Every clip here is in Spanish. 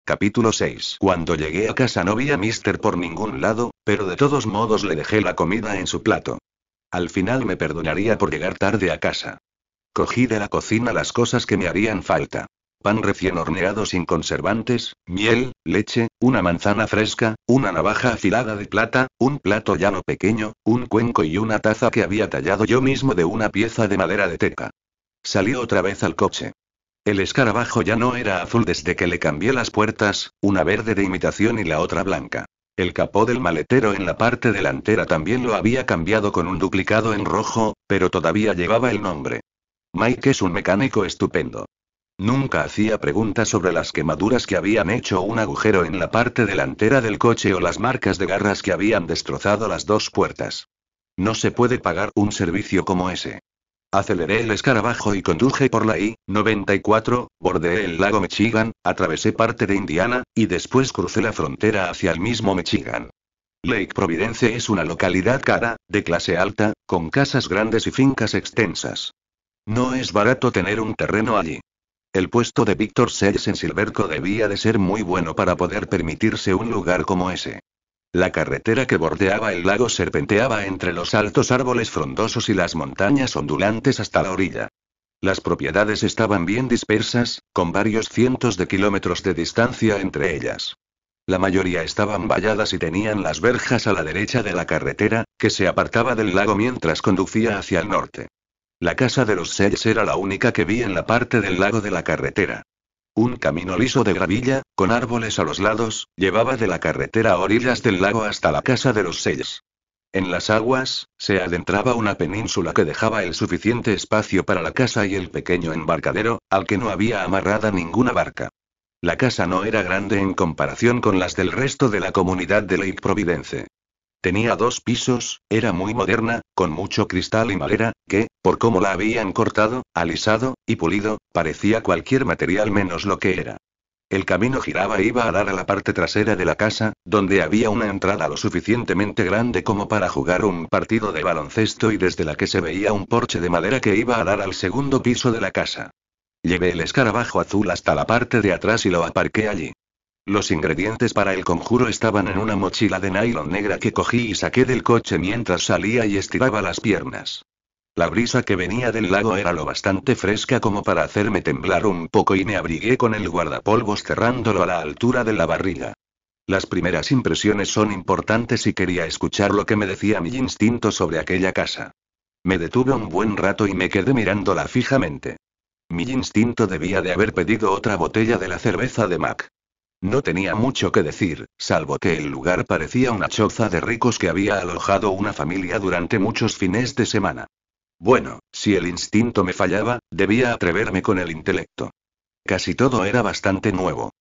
Capítulo 6. Cuando llegué a casa no vi a Mister por ningún lado, pero de todos modos le dejé la comida en su plato. Al final me perdonaría por llegar tarde a casa. Cogí de la cocina las cosas que me harían falta. Pan recién horneado sin conservantes, miel, leche, una manzana fresca, una navaja afilada de plata, un plato llano pequeño, un cuenco y una taza que había tallado yo mismo de una pieza de madera de teca. Salí otra vez al coche. El escarabajo ya no era azul desde que le cambié las puertas, una verde de imitación y la otra blanca. El capó del maletero en la parte delantera también lo había cambiado con un duplicado en rojo, pero todavía llevaba el nombre. Mike es un mecánico estupendo. Nunca hacía preguntas sobre las quemaduras que habían hecho un agujero en la parte delantera del coche o las marcas de garras que habían destrozado las dos puertas. No se puede pagar un servicio como ese. Aceleré el escarabajo y conduje por la I-94, bordeé el lago Michigan, atravesé parte de Indiana, y después crucé la frontera hacia el mismo Michigan. Lake Providence es una localidad cara, de clase alta, con casas grandes y fincas extensas. No es barato tener un terreno allí. El puesto de Victor Sells en Silverco debía de ser muy bueno para poder permitirse un lugar como ese. La carretera que bordeaba el lago serpenteaba entre los altos árboles frondosos y las montañas ondulantes hasta la orilla. Las propiedades estaban bien dispersas, con varios cientos de kilómetros de distancia entre ellas. La mayoría estaban valladas y tenían las verjas a la derecha de la carretera, que se apartaba del lago mientras conducía hacia el norte. La casa de los Sells era la única que vi en la parte del lago de la carretera. Un camino liso de gravilla, con árboles a los lados, llevaba de la carretera a orillas del lago hasta la casa de los Sells. En las aguas, se adentraba una península que dejaba el suficiente espacio para la casa y el pequeño embarcadero, al que no había amarrada ninguna barca. La casa no era grande en comparación con las del resto de la comunidad de Lake Providence. Tenía 2 pisos, era muy moderna, con mucho cristal y madera, que, por cómo la habían cortado, alisado, y pulido, parecía cualquier material menos lo que era. El camino giraba e iba a dar a la parte trasera de la casa, donde había una entrada lo suficientemente grande como para jugar un partido de baloncesto y desde la que se veía un porche de madera que iba a dar al segundo piso de la casa. Llevé el escarabajo azul hasta la parte de atrás y lo aparqué allí. Los ingredientes para el conjuro estaban en una mochila de nylon negra que cogí y saqué del coche mientras salía y estiraba las piernas. La brisa que venía del lago era lo bastante fresca como para hacerme temblar un poco y me abrigué con el guardapolvos cerrándolo a la altura de la barriga. Las primeras impresiones son importantes y quería escuchar lo que me decía mi instinto sobre aquella casa. Me detuve un buen rato y me quedé mirándola fijamente. Mi instinto debía de haber pedido otra botella de la cerveza de Mac. No tenía mucho que decir, salvo que el lugar parecía una choza de ricos que había alojado una familia durante muchos fines de semana. Bueno, si el instinto me fallaba, debía atreverme con el intelecto. Casi todo era bastante nuevo.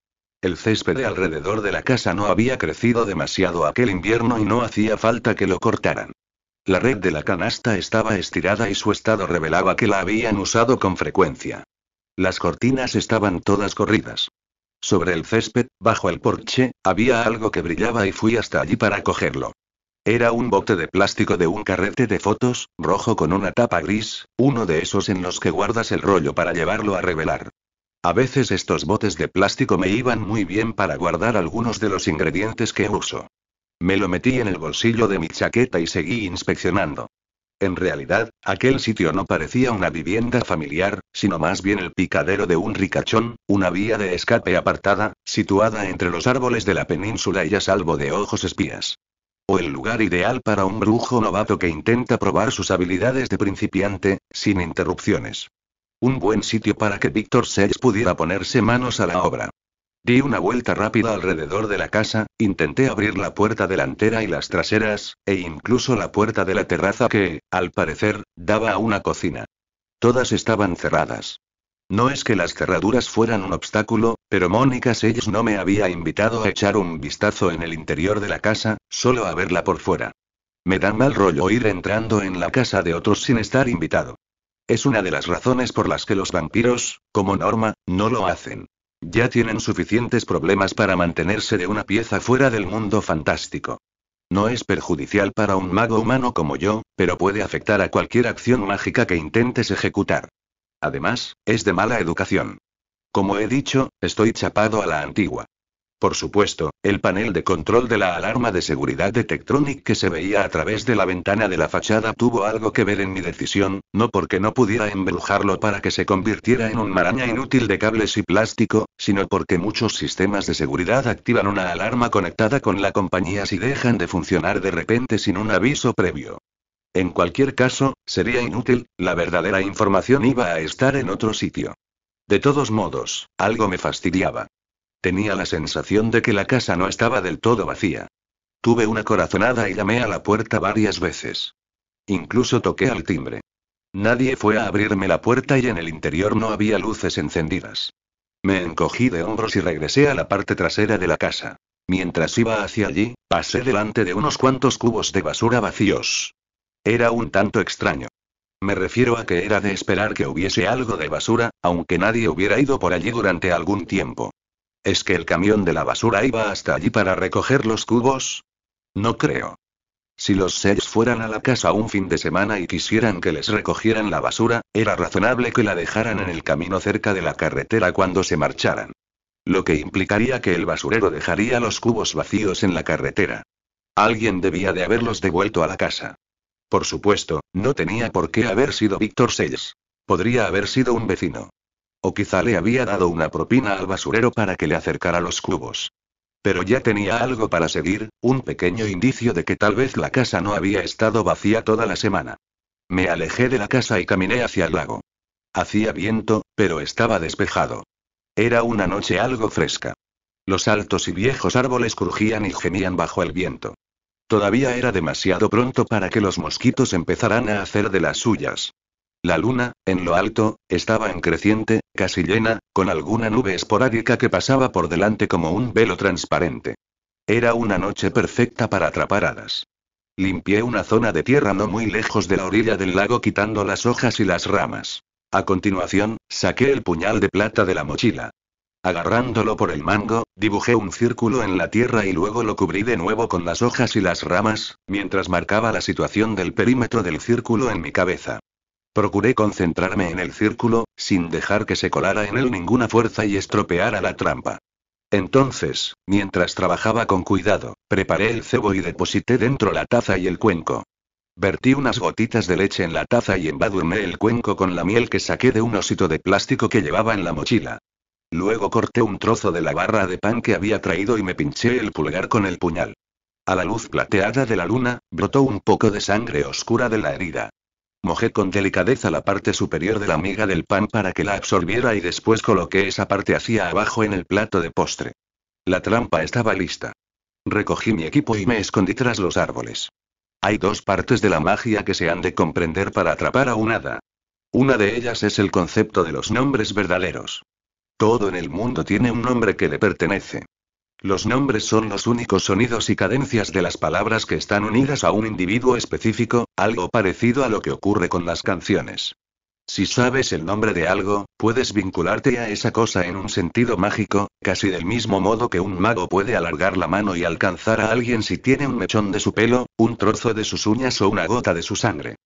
El césped de alrededor de la casa no había crecido demasiado aquel invierno y no hacía falta que lo cortaran. La red de la canasta estaba estirada y su estado revelaba que la habían usado con frecuencia. Las cortinas estaban todas corridas. Sobre el césped, bajo el porche, había algo que brillaba y fui hasta allí para cogerlo. Era un bote de plástico de un carrete de fotos, rojo con una tapa gris, uno de esos en los que guardas el rollo para llevarlo a revelar. A veces estos botes de plástico me iban muy bien para guardar algunos de los ingredientes que uso. Me lo metí en el bolsillo de mi chaqueta y seguí inspeccionando. En realidad, aquel sitio no parecía una vivienda familiar, sino más bien el picadero de un ricachón, una vía de escape apartada, situada entre los árboles de la península y a salvo de ojos espías. O el lugar ideal para un brujo novato que intenta probar sus habilidades de principiante, sin interrupciones. Un buen sitio para que Victor Sells pudiera ponerse manos a la obra. Di una vuelta rápida alrededor de la casa, intenté abrir la puerta delantera y las traseras, e incluso la puerta de la terraza que, al parecer, daba a una cocina. Todas estaban cerradas. No es que las cerraduras fueran un obstáculo, pero Mónica Sells no me había invitado a echar un vistazo en el interior de la casa, solo a verla por fuera. Me da mal rollo ir entrando en la casa de otros sin estar invitado. Es una de las razones por las que los vampiros, como norma, no lo hacen. Ya tienen suficientes problemas para mantenerse de una pieza fuera del mundo fantástico. No es perjudicial para un mago humano como yo, pero puede afectar a cualquier acción mágica que intentes ejecutar. Además, es de mala educación. Como he dicho, estoy chapado a la antigua. Por supuesto, el panel de control de la alarma de seguridad de Tektronic que se veía a través de la ventana de la fachada tuvo algo que ver en mi decisión, no porque no pudiera embrujarlo para que se convirtiera en un maraña inútil de cables y plástico, sino porque muchos sistemas de seguridad activan una alarma conectada con la compañía si dejan de funcionar de repente sin un aviso previo. En cualquier caso, sería inútil, la verdadera información iba a estar en otro sitio. De todos modos, algo me fastidiaba. Tenía la sensación de que la casa no estaba del todo vacía. Tuve una corazonada y llamé a la puerta varias veces. Incluso toqué al timbre. Nadie fue a abrirme la puerta y en el interior no había luces encendidas. Me encogí de hombros y regresé a la parte trasera de la casa. Mientras iba hacia allí, pasé delante de unos cuantos cubos de basura vacíos. Era un tanto extraño. Me refiero a que era de esperar que hubiese algo de basura, aunque nadie hubiera ido por allí durante algún tiempo. ¿Es que el camión de la basura iba hasta allí para recoger los cubos? No creo. Si los Sage fueran a la casa un fin de semana y quisieran que les recogieran la basura, era razonable que la dejaran en el camino cerca de la carretera cuando se marcharan. Lo que implicaría que el basurero dejaría los cubos vacíos en la carretera. Alguien debía de haberlos devuelto a la casa. Por supuesto, no tenía por qué haber sido Víctor Sage. Podría haber sido un vecino. O quizá le había dado una propina al basurero para que le acercara los cubos. Pero ya tenía algo para seguir, un pequeño indicio de que tal vez la casa no había estado vacía toda la semana. Me alejé de la casa y caminé hacia el lago. Hacía viento, pero estaba despejado. Era una noche algo fresca. Los altos y viejos árboles crujían y gemían bajo el viento. Todavía era demasiado pronto para que los mosquitos empezaran a hacer de las suyas. La luna, en lo alto, estaba en creciente, casi llena, con alguna nube esporádica que pasaba por delante como un velo transparente. Era una noche perfecta para atrapar hadas. Limpié una zona de tierra no muy lejos de la orilla del lago quitando las hojas y las ramas. A continuación, saqué el puñal de plata de la mochila. Agarrándolo por el mango, dibujé un círculo en la tierra y luego lo cubrí de nuevo con las hojas y las ramas, mientras marcaba la situación del perímetro del círculo en mi cabeza. Procuré concentrarme en el círculo, sin dejar que se colara en él ninguna fuerza y estropeara la trampa. Entonces, mientras trabajaba con cuidado, preparé el cebo y deposité dentro la taza y el cuenco. Vertí unas gotitas de leche en la taza y embadurné el cuenco con la miel que saqué de un osito de plástico que llevaba en la mochila. Luego corté un trozo de la barra de pan que había traído y me pinché el pulgar con el puñal. A la luz plateada de la luna, brotó un poco de sangre oscura de la herida. Mojé con delicadeza la parte superior de la miga del pan para que la absorbiera y después coloqué esa parte hacia abajo en el plato de postre. La trampa estaba lista. Recogí mi equipo y me escondí tras los árboles. Hay dos partes de la magia que se han de comprender para atrapar a un hada. Una de ellas es el concepto de los nombres verdaderos. Todo en el mundo tiene un nombre que le pertenece. Los nombres son los únicos sonidos y cadencias de las palabras que están unidas a un individuo específico, algo parecido a lo que ocurre con las canciones. Si sabes el nombre de algo, puedes vincularte a esa cosa en un sentido mágico, casi del mismo modo que un mago puede alargar la mano y alcanzar a alguien si tiene un mechón de su pelo, un trozo de sus uñas o una gota de su sangre.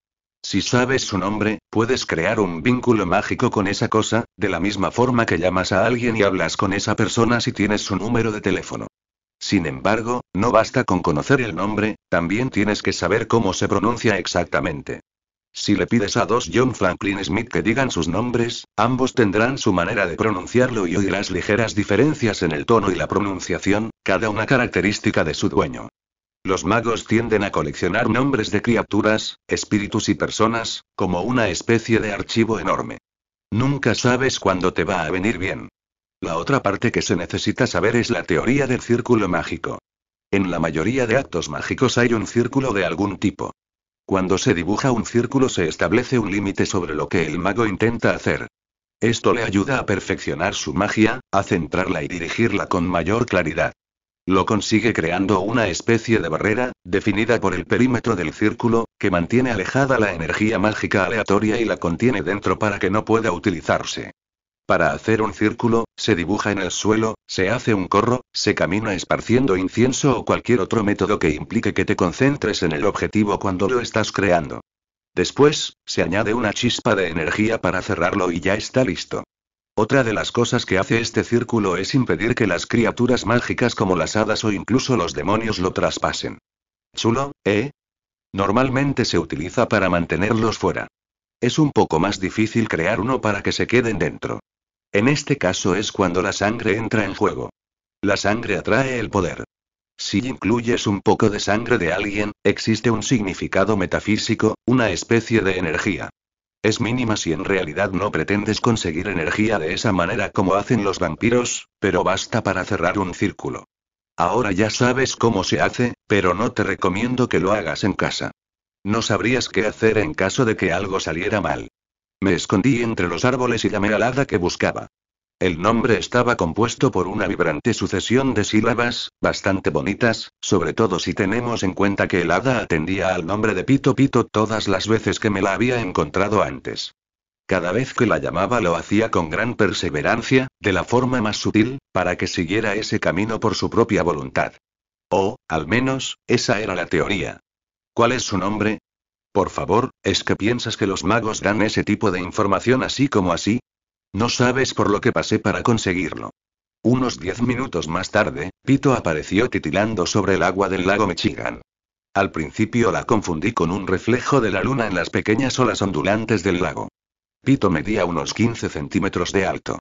Si sabes su nombre, puedes crear un vínculo mágico con esa cosa, de la misma forma que llamas a alguien y hablas con esa persona si tienes su número de teléfono. Sin embargo, no basta con conocer el nombre, también tienes que saber cómo se pronuncia exactamente. Si le pides a dos John Franklin Smith que digan sus nombres, ambos tendrán su manera de pronunciarlo y oirás ligeras diferencias en el tono y la pronunciación, cada una característica de su dueño. Los magos tienden a coleccionar nombres de criaturas, espíritus y personas, como una especie de archivo enorme. Nunca sabes cuándo te va a venir bien. La otra parte que se necesita saber es la teoría del círculo mágico. En la mayoría de actos mágicos hay un círculo de algún tipo. Cuando se dibuja un círculo se establece un límite sobre lo que el mago intenta hacer. Esto le ayuda a perfeccionar su magia, a centrarla y dirigirla con mayor claridad. Lo consigue creando una especie de barrera, definida por el perímetro del círculo, que mantiene alejada la energía mágica aleatoria y la contiene dentro para que no pueda utilizarse. Para hacer un círculo, se dibuja en el suelo, se hace un corro, se camina esparciendo incienso o cualquier otro método que implique que te concentres en el objetivo cuando lo estás creando. Después, se añade una chispa de energía para cerrarlo y ya está listo. Otra de las cosas que hace este círculo es impedir que las criaturas mágicas como las hadas o incluso los demonios lo traspasen. Chulo, ¿eh? Normalmente se utiliza para mantenerlos fuera. Es un poco más difícil crear uno para que se queden dentro. En este caso es cuando la sangre entra en juego. La sangre atrae el poder. Si incluyes un poco de sangre de alguien, existe un significado metafísico, una especie de energía. Es mínima si en realidad no pretendes conseguir energía de esa manera como hacen los vampiros, pero basta para cerrar un círculo. Ahora ya sabes cómo se hace, pero no te recomiendo que lo hagas en casa. No sabrías qué hacer en caso de que algo saliera mal. Me escondí entre los árboles y llamé al hada que buscaba. El nombre estaba compuesto por una vibrante sucesión de sílabas, bastante bonitas, sobre todo si tenemos en cuenta que el hada atendía al nombre de Pito Pito todas las veces que me la había encontrado antes. Cada vez que la llamaba lo hacía con gran perseverancia, de la forma más sutil, para que siguiera ese camino por su propia voluntad. O, al menos, esa era la teoría. ¿Cuál es su nombre? Por favor, ¿es que piensas que los magos dan ese tipo de información así como así? No sabes por lo que pasé para conseguirlo. Unos 10 minutos más tarde, Pito apareció titilando sobre el agua del lago Michigan. Al principio la confundí con un reflejo de la luna en las pequeñas olas ondulantes del lago. Pito medía unos 15 centímetros de alto.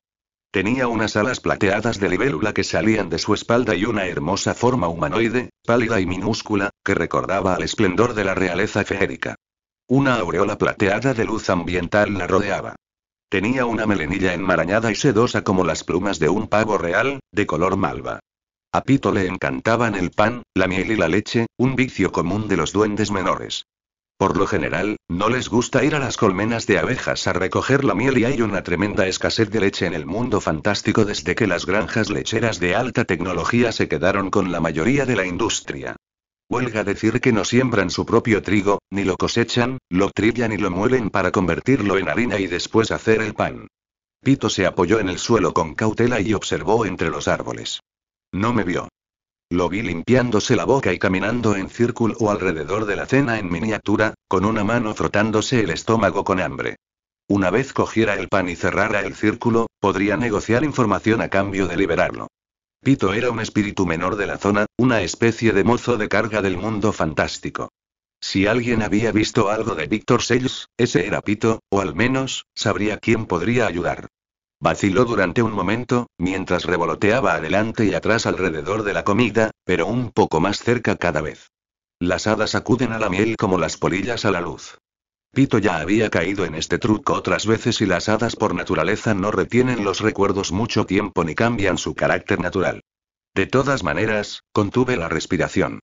Tenía unas alas plateadas de libélula que salían de su espalda y una hermosa forma humanoide, pálida y minúscula, que recordaba al esplendor de la realeza feérica. Una aureola plateada de luz ambiental la rodeaba. Tenía una melenilla enmarañada y sedosa como las plumas de un pavo real, de color malva. A Pito le encantaban el pan, la miel y la leche, un vicio común de los duendes menores. Por lo general, no les gusta ir a las colmenas de abejas a recoger la miel y hay una tremenda escasez de leche en el mundo fantástico desde que las granjas lecheras de alta tecnología se quedaron con la mayoría de la industria. Huelga decir que no siembran su propio trigo, ni lo cosechan, lo trillan y lo muelen para convertirlo en harina y después hacer el pan. Pito se apoyó en el suelo con cautela y observó entre los árboles. No me vio. Lo vi limpiándose la boca y caminando en círculo alrededor de la cena en miniatura, con una mano frotándose el estómago con hambre. Una vez cogiera el pan y cerrara el círculo, podría negociar información a cambio de liberarlo. Pito era un espíritu menor de la zona, una especie de mozo de carga del mundo fantástico. Si alguien había visto algo de Victor Sells, ese era Pito, o al menos, sabría quién podría ayudar. Vaciló durante un momento, mientras revoloteaba adelante y atrás alrededor de la comida, pero un poco más cerca cada vez. Las hadas acuden a la miel como las polillas a la luz. Pito ya había caído en este truco otras veces y las hadas por naturaleza no retienen los recuerdos mucho tiempo ni cambian su carácter natural. De todas maneras, contuve la respiración.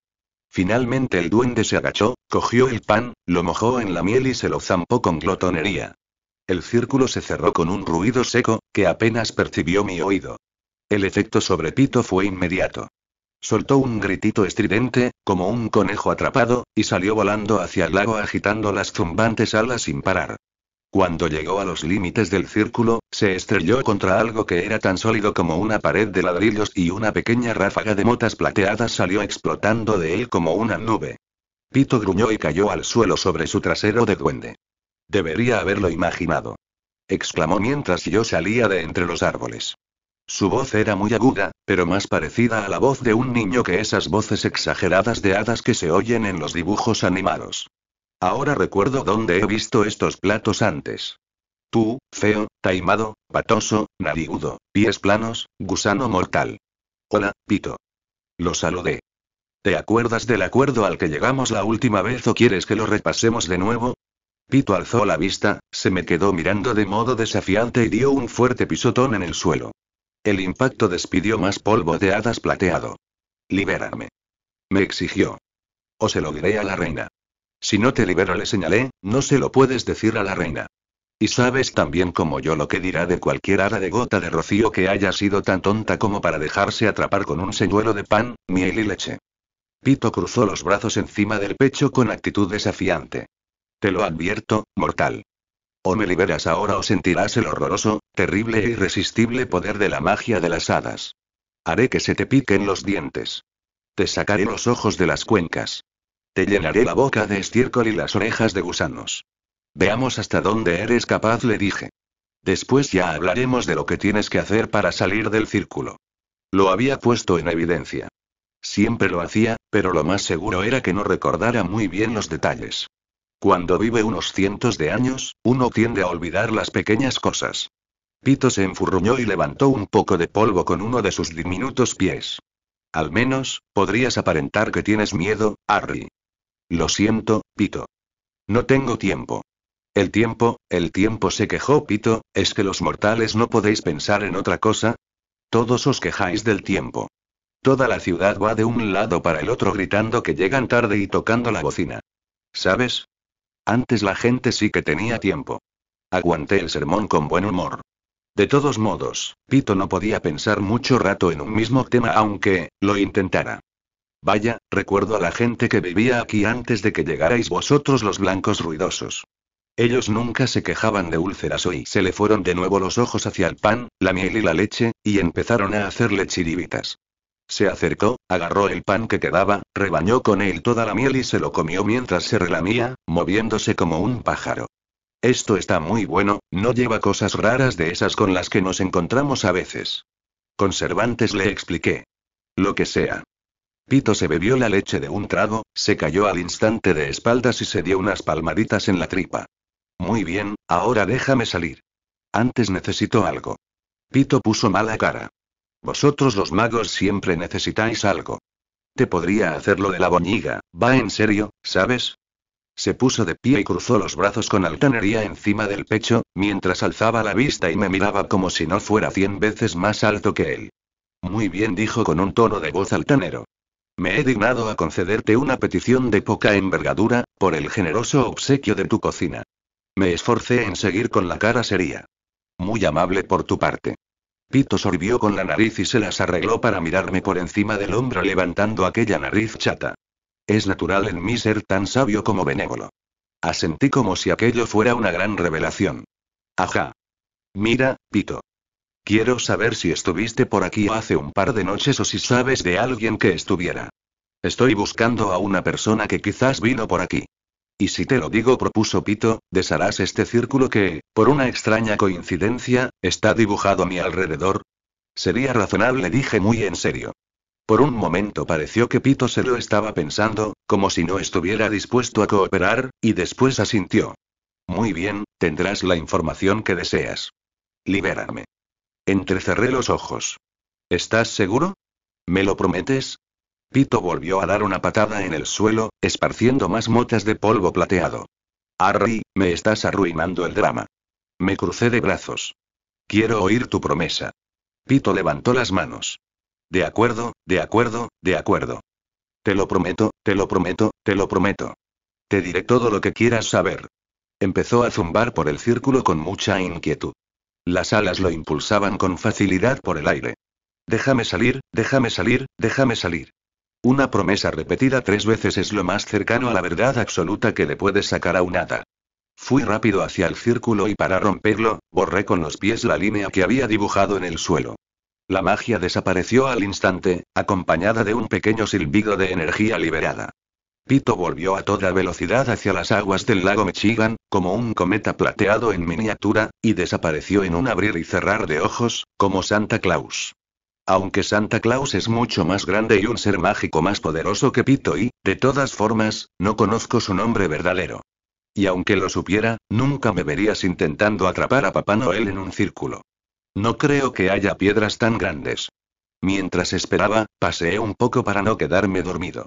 Finalmente el duende se agachó, cogió el pan, lo mojó en la miel y se lo zampó con glotonería. El círculo se cerró con un ruido seco, que apenas percibió mi oído. El efecto sobre Pito fue inmediato. Soltó un gritito estridente, como un conejo atrapado, y salió volando hacia el lago agitando las zumbantes alas sin parar. Cuando llegó a los límites del círculo, se estrelló contra algo que era tan sólido como una pared de ladrillos y una pequeña ráfaga de motas plateadas salió explotando de él como una nube. Pito gruñó y cayó al suelo sobre su trasero de duende. Debería haberlo imaginado. Exclamó mientras yo salía de entre los árboles. Su voz era muy aguda, pero más parecida a la voz de un niño que esas voces exageradas de hadas que se oyen en los dibujos animados. Ahora recuerdo dónde he visto estos platos antes. Tú, feo, taimado, patoso, narigudo, pies planos, gusano mortal. Hola, Pito. Lo saludé. ¿Te acuerdas del acuerdo al que llegamos la última vez o quieres que lo repasemos de nuevo? Pito alzó la vista, se me quedó mirando de modo desafiante y dio un fuerte pisotón en el suelo. El impacto despidió más polvo de hadas plateado. Libérame. Me exigió. O se lo diré a la reina. Si no te libero, le señalé, no se lo puedes decir a la reina. Y sabes tan bien como yo lo que dirá de cualquier hada de gota de rocío que haya sido tan tonta como para dejarse atrapar con un señuelo de pan, miel y leche. Pito cruzó los brazos encima del pecho con actitud desafiante. Te lo advierto, mortal. O me liberas ahora o sentirás el horroroso, terrible e irresistible poder de la magia de las hadas. Haré que se te piquen los dientes. Te sacaré los ojos de las cuencas. Te llenaré la boca de estiércol y las orejas de gusanos. Veamos hasta dónde eres capaz, le dije. Después ya hablaremos de lo que tienes que hacer para salir del círculo. Lo había puesto en evidencia. Siempre lo hacía, pero lo más seguro era que no recordara muy bien los detalles. Cuando vive unos cientos de años, uno tiende a olvidar las pequeñas cosas. Pito se enfurruñó y levantó un poco de polvo con uno de sus diminutos pies. Al menos, podrías aparentar que tienes miedo, Harry. Lo siento, Pito. No tengo tiempo. El tiempo, se quejó Pito, ¿es que los mortales no podéis pensar en otra cosa? Todos os quejáis del tiempo. Toda la ciudad va de un lado para el otro gritando que llegan tarde y tocando la bocina. ¿Sabes? Antes la gente sí que tenía tiempo. Aguanté el sermón con buen humor. De todos modos, Pito no podía pensar mucho rato en un mismo tema aunque lo intentara. Vaya, recuerdo a la gente que vivía aquí antes de que llegarais vosotros los blancos ruidosos. Ellos nunca se quejaban de úlceras y se le fueron de nuevo los ojos hacia el pan, la miel y la leche, y empezaron a hacerle chiribitas. Se acercó, agarró el pan que quedaba, rebañó con él toda la miel y se lo comió mientras se relamía, moviéndose como un pájaro. Esto está muy bueno, no lleva cosas raras de esas con las que nos encontramos a veces. Con Cervantes le expliqué. Lo que sea. Pito se bebió la leche de un trago, se cayó al instante de espaldas y se dio unas palmaditas en la tripa. Muy bien, ahora déjame salir. Antes necesito algo. Pito puso mala cara. Vosotros los magos siempre necesitáis algo. Te podría hacer lo de la boñiga, va en serio, ¿sabes? Se puso de pie y cruzó los brazos con altanería encima del pecho, mientras alzaba la vista y me miraba como si no fuera 100 veces más alto que él. Muy bien, dijo con un tono de voz altanero. Me he dignado a concederte una petición de poca envergadura, por el generoso obsequio de tu cocina. Me esforcé en seguir con la cara seria. Muy amable por tu parte. Pito sorbió con la nariz y se las arregló para mirarme por encima del hombro levantando aquella nariz chata. Es natural en mí ser tan sabio como benévolo. Asentí como si aquello fuera una gran revelación. Ajá. Mira, Pito. Quiero saber si estuviste por aquí hace un par de noches o si sabes de alguien que estuviera. Estoy buscando a una persona que quizás vino por aquí. Y si te lo digo, propuso Pito, desharás este círculo que, por una extraña coincidencia, está dibujado a mi alrededor. Sería razonable, dije muy en serio. Por un momento pareció que Pito se lo estaba pensando, como si no estuviera dispuesto a cooperar, y después asintió. Muy bien, tendrás la información que deseas. Libérame. Entrecerré los ojos. ¿Estás seguro? ¿Me lo prometes? Pito volvió a dar una patada en el suelo, esparciendo más motas de polvo plateado. Harry, me estás arruinando el drama. Me crucé de brazos. Quiero oír tu promesa. Pito levantó las manos. De acuerdo, de acuerdo, de acuerdo. Te lo prometo, te lo prometo, te lo prometo. Te diré todo lo que quieras saber. Empezó a zumbar por el círculo con mucha inquietud. Las alas lo impulsaban con facilidad por el aire. Déjame salir, déjame salir, déjame salir. Una promesa repetida 3 veces es lo más cercano a la verdad absoluta que le puedes sacar a un hada. Fui rápido hacia el círculo y para romperlo, borré con los pies la línea que había dibujado en el suelo. La magia desapareció al instante, acompañada de un pequeño silbido de energía liberada. Pito volvió a toda velocidad hacia las aguas del lago Michigan, como un cometa plateado en miniatura, y desapareció en un abrir y cerrar de ojos, como Santa Claus. Aunque Santa Claus es mucho más grande y un ser mágico más poderoso que Pito y, de todas formas, no conozco su nombre verdadero. Y aunque lo supiera, nunca me verías intentando atrapar a Papá Noel en un círculo. No creo que haya piedras tan grandes. Mientras esperaba, paseé un poco para no quedarme dormido.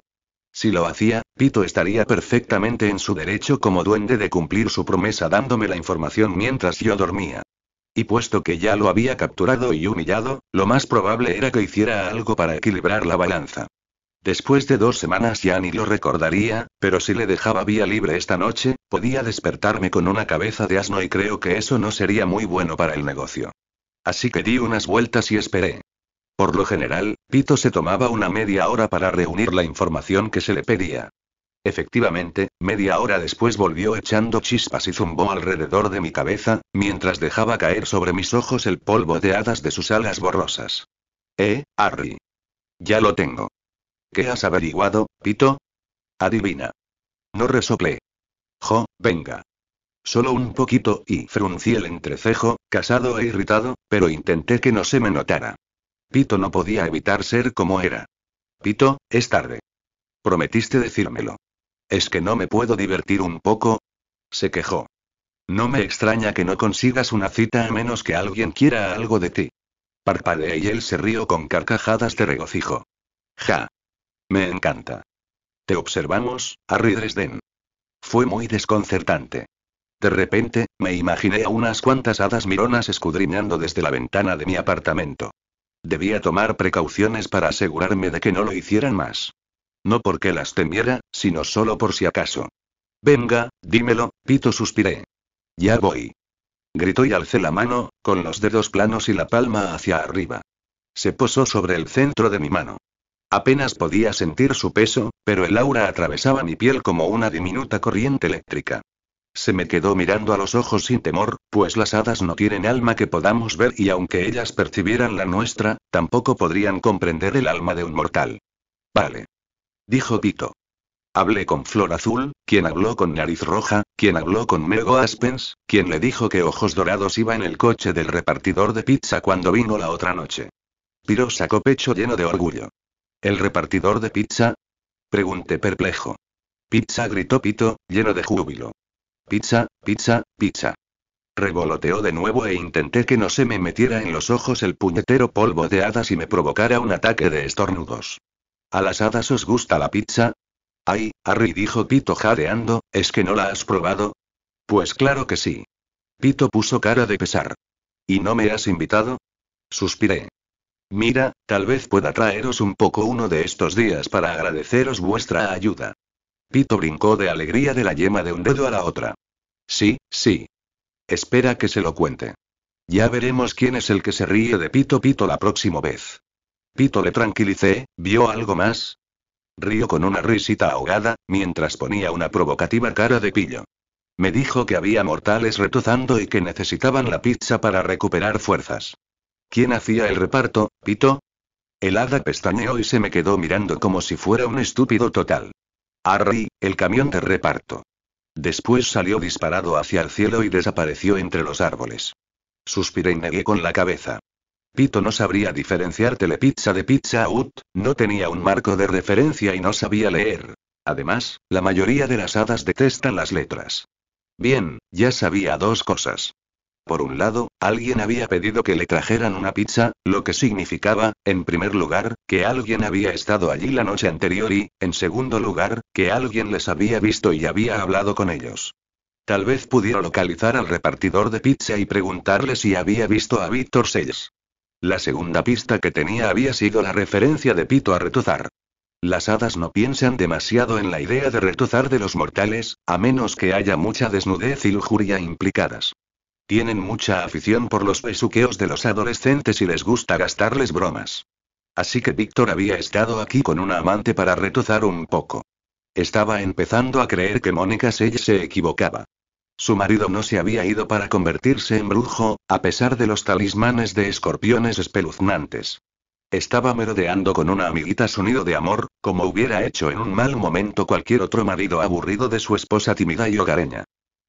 Si lo hacía, Pito estaría perfectamente en su derecho como duende de cumplir su promesa dándome la información mientras yo dormía. Y puesto que ya lo había capturado y humillado, lo más probable era que hiciera algo para equilibrar la balanza. Después de 2 semanas ya ni lo recordaría, pero si le dejaba vía libre esta noche, podía despertarme con una cabeza de asno y creo que eso no sería muy bueno para el negocio. Así que di unas vueltas y esperé. Por lo general, Pito se tomaba una media hora para reunir la información que se le pedía. Efectivamente, media hora después volvió echando chispas y zumbó alrededor de mi cabeza, mientras dejaba caer sobre mis ojos el polvo de hadas de sus alas borrosas. Harry. Ya lo tengo. ¿Qué has averiguado, Pito? Adivina. No resoplé. Venga. Solo un poquito, y fruncí el entrecejo, casado e irritado, pero intenté que no se me notara. Pito no podía evitar ser como era. Pito, es tarde. Prometiste decírmelo. ¿Es que no me puedo divertir un poco? Se quejó. No me extraña que no consigas una cita a menos que alguien quiera algo de ti. Parpadeé y él se rió con carcajadas de regocijo. Ja. Me encanta. Te observamos, Harry Dresden. Fue muy desconcertante. De repente, me imaginé a unas cuantas hadas mironas escudriñando desde la ventana de mi apartamento. Debía tomar precauciones para asegurarme de que no lo hicieran más. No porque las temiera, sino solo por si acaso. Venga, dímelo, Pito, suspiré. Ya voy. Gritó y alcé la mano, con los dedos planos y la palma hacia arriba. Se posó sobre el centro de mi mano. Apenas podía sentir su peso, pero el aura atravesaba mi piel como una diminuta corriente eléctrica. Se me quedó mirando a los ojos sin temor, pues las hadas no tienen alma que podamos ver y aunque ellas percibieran la nuestra, tampoco podrían comprender el alma de un mortal. Vale. Dijo Pito. Hablé con Flor Azul, quien habló con Nariz Roja, quien habló con Mego Aspens, quien le dijo que Ojos Dorados iba en el coche del repartidor de pizza cuando vino la otra noche. Piro sacó pecho lleno de orgullo. ¿El repartidor de pizza? Pregunté perplejo. Pizza, gritó Pito, lleno de júbilo. Pizza, pizza, pizza. Revoloteó de nuevo e intenté que no se me metiera en los ojos el puñetero polvo de hadas y me provocara un ataque de estornudos. ¿A las hadas os gusta la pizza? Ay, Harry, dijo Pito jadeando, ¿es que no la has probado? Pues claro que sí. Pito puso cara de pesar. ¿Y no me has invitado? Suspiré. Mira, tal vez pueda traeros un poco uno de estos días para agradeceros vuestra ayuda. Pito brincó de alegría de la yema de un dedo a la otra. Sí, sí. Espera que se lo cuente. Ya veremos quién es el que se ríe de Pito la próxima vez. Pito, le tranquilicé, ¿vio algo más? Río con una risita ahogada, mientras ponía una provocativa cara de pillo. Me dijo que había mortales retozando y que necesitaban la pizza para recuperar fuerzas. ¿Quién hacía el reparto, Pito? El hada pestañeó y se me quedó mirando como si fuera un estúpido total. Harry, el camión de reparto. Después salió disparado hacia el cielo y desapareció entre los árboles. Suspiré y negué con la cabeza. Pito no sabría diferenciar Telepizza de Pizza Hut, no tenía un marco de referencia y no sabía leer. Además, la mayoría de las hadas detestan las letras. Bien, ya sabía dos cosas. Por un lado, alguien había pedido que le trajeran una pizza, lo que significaba, en primer lugar, que alguien había estado allí la noche anterior y, en segundo lugar, que alguien les había visto y había hablado con ellos. Tal vez pudiera localizar al repartidor de pizza y preguntarle si había visto a Víctor Sells. La segunda pista que tenía había sido la referencia de Pito a retozar. Las hadas no piensan demasiado en la idea de retozar de los mortales, a menos que haya mucha desnudez y lujuria implicadas. Tienen mucha afición por los besuqueos de los adolescentes y les gusta gastarles bromas. Así que Víctor había estado aquí con una amante para retozar un poco. Estaba empezando a creer que Mónica Sells se equivocaba. Su marido no se había ido para convertirse en brujo, a pesar de los talismanes de escorpiones espeluznantes. Estaba merodeando con una amiguita sonido de amor, como hubiera hecho en un mal momento cualquier otro marido aburrido de su esposa tímida y hogareña.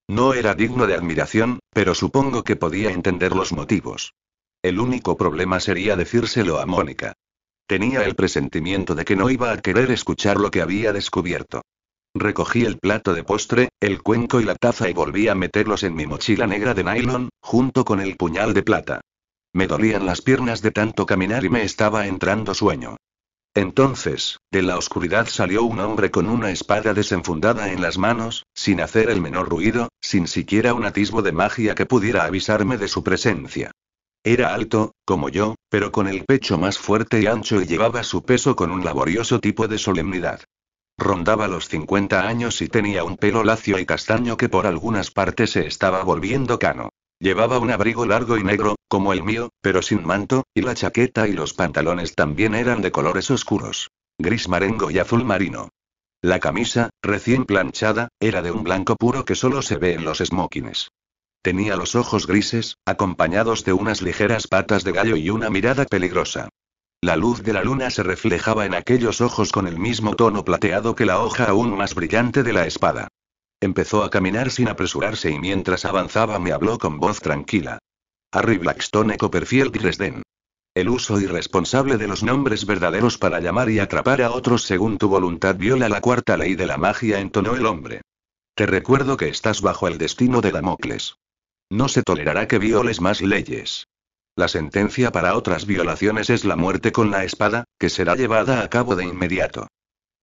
No era digno de admiración, pero supongo que podía entender los motivos. El único problema sería decírselo a Mónica. Tenía el presentimiento de que no iba a querer escuchar lo que había descubierto. Recogí el plato de postre, el cuenco y la taza y volví a meterlos en mi mochila negra de nylon, junto con el puñal de plata. Me dolían las piernas de tanto caminar y me estaba entrando sueño. Entonces, de la oscuridad salió un hombre con una espada desenfundada en las manos, sin hacer el menor ruido, sin siquiera un atisbo de magia que pudiera avisarme de su presencia. Era alto, como yo, pero con el pecho más fuerte y ancho y llevaba su peso con un laborioso tipo de solemnidad. Rondaba los 50 años y tenía un pelo lacio y castaño que por algunas partes se estaba volviendo cano. Llevaba un abrigo largo y negro, como el mío, pero sin manto, y la chaqueta y los pantalones también eran de colores oscuros. Gris marengo y azul marino. La camisa, recién planchada, era de un blanco puro que solo se ve en los smokings. Tenía los ojos grises, acompañados de unas ligeras patas de gallo y una mirada peligrosa. La luz de la luna se reflejaba en aquellos ojos con el mismo tono plateado que la hoja aún más brillante de la espada. Empezó a caminar sin apresurarse y mientras avanzaba me habló con voz tranquila. Harry Blackstone Copperfield Dresden. El uso irresponsable de los nombres verdaderos para llamar y atrapar a otros según tu voluntad viola la cuarta ley de la magia, entonó el hombre. Te recuerdo que estás bajo el destino de Damocles. No se tolerará que violes más leyes. La sentencia para otras violaciones es la muerte con la espada, que será llevada a cabo de inmediato.